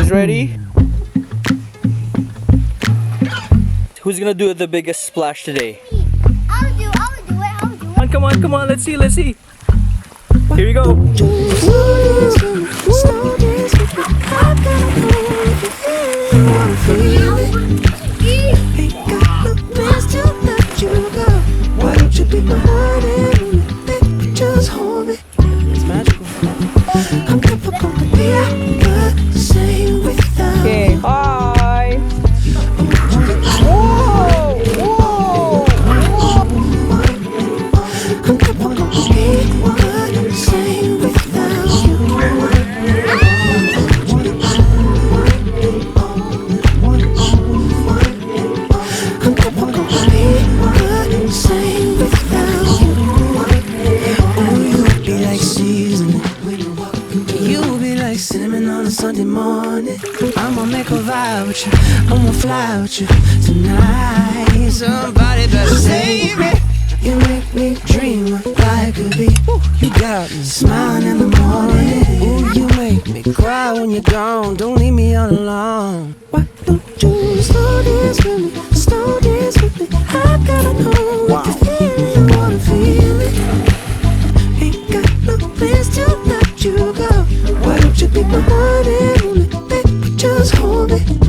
guys ready? Who's gonna do the biggest splash today? I'll do it. Come on, let's see. Here we go. Why don't you be my heart and just hold me? It's magical. I'm never gonna be the same without Okay, hi. Whoa! I'm never gonna be the same without you. I'm never gonna be the same without you. Oh, you be like seasoning. You be like cinnamon on a Sunday morning. I'ma make a vibe with you. I'ma fly with you tonight. Somebody better save me. You make me dream like I could be. You got me smiling in the morning. Ooh, you make me cry when you're gone. Don't leave me all alone. Why don't you slow dance with me? Slow dance with me. I gotta know what you feel. You wanna feel it. Ain't got no plans to let you go. Why don't you be my one and only? Baby, just hold me.